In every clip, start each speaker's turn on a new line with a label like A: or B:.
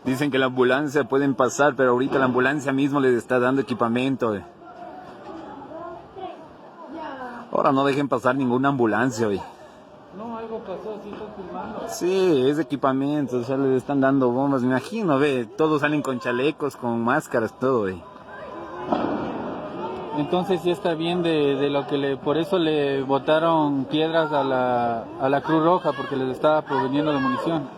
A: Dicen que la ambulancia pueden pasar, pero ahorita la ambulancia mismo les está dando equipamiento. Ahora no dejen pasar ninguna ambulancia hoy.
B: No, algo pasó, sí estás filmando.
A: Sí, es equipamiento, o sea, les están dando bombas, me imagino, ve, todos salen con chalecos, con máscaras, todo, ve.
B: Entonces sí está bien de lo que por eso le botaron piedras a la Cruz Roja, porque les estaba proveniendo de munición.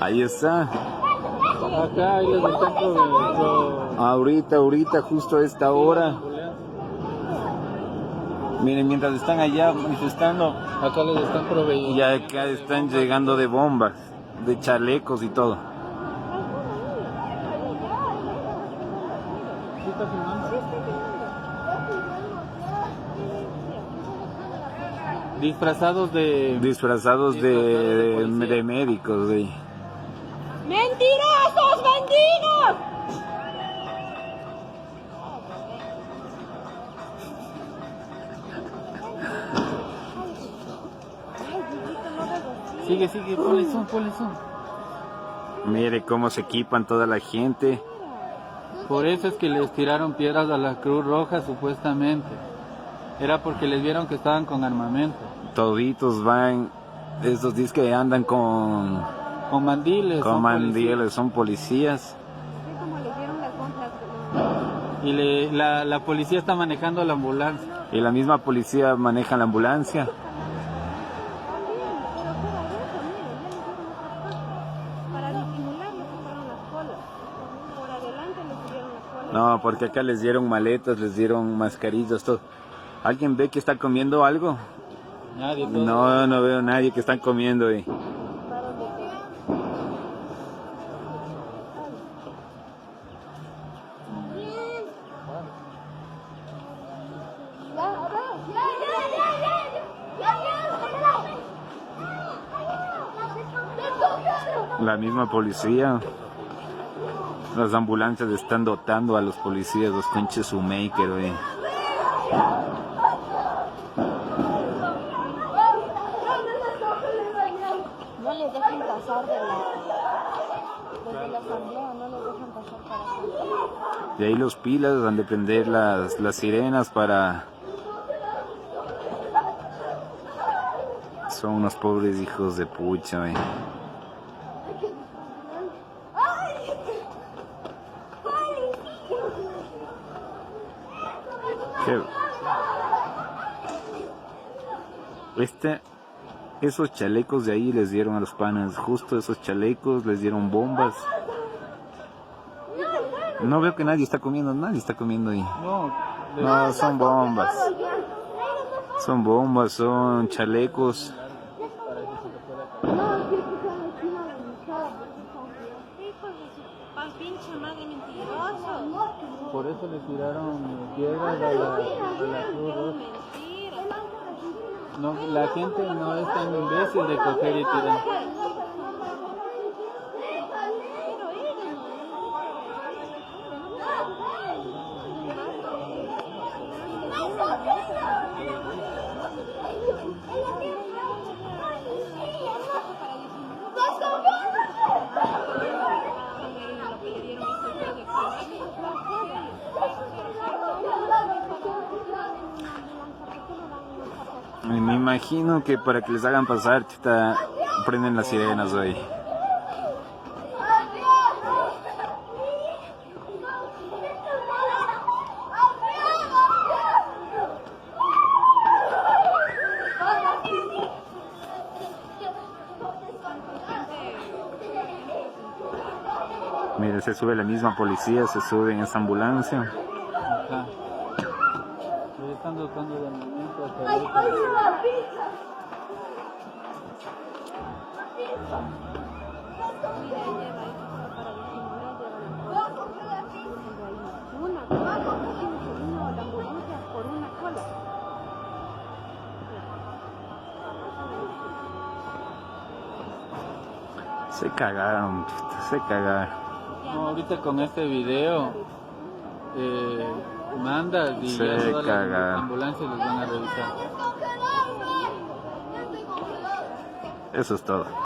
A: Ahí está.
B: Acá ahí les están
A: Ahorita, justo a esta hora. Miren, mientras están allá manifestando,
B: acá les están proveyendo.
A: y acá están llegando de bombas, de chalecos y todo.
B: ¿Sí está filmando? Disfrazados
A: de médicos, güey.
C: ¡Mentirosos, bandidos!
B: Sigue, ponle zoom.
A: Mire cómo se equipan toda la gente.
B: Por eso es que les tiraron piedras a la Cruz Roja, supuestamente. Era porque les vieron que estaban con armamento.
A: Toditos van, estos dicen que andan con
B: mandiles.
A: Son policías.
B: Y la policía está manejando la ambulancia.
A: Y la misma policía maneja la ambulancia. No, porque acá les dieron maletas, les dieron mascarillas, todo. ¿Alguien ve que está comiendo algo?
B: Nadie.
A: No veo a nadie que están comiendo ahí. La misma policía. Las ambulancias están dotando a los policías, los pinches Sumaker, güey.
C: No les dejan pasar desde la asamblea, no les dejan pasar para acá.
A: De ahí los pilas han de prender las sirenas para... Son unos pobres hijos de pucha, güey. Esos chalecos de ahí les dieron a los panas, justo esos chalecos les dieron bombas. No veo que nadie está comiendo ahí. No, son bombas. Son chalecos.
B: Por eso le tiraron piedras a la Cruz Roja. No, la gente no es tan imbécil de coger y tirar.
A: Me imagino que para que les hagan pasar, prenden las sirenas hoy. Mira, se sube la misma policía, se sube en esa ambulancia.
B: Ajá. Le están dotando de armamento hasta ahí.
A: Se cagaron.
B: No, ahorita con este video mandas y
A: Se
B: ya todas las
A: caga.
B: ambulancias les van a revisar.
A: Eso es todo.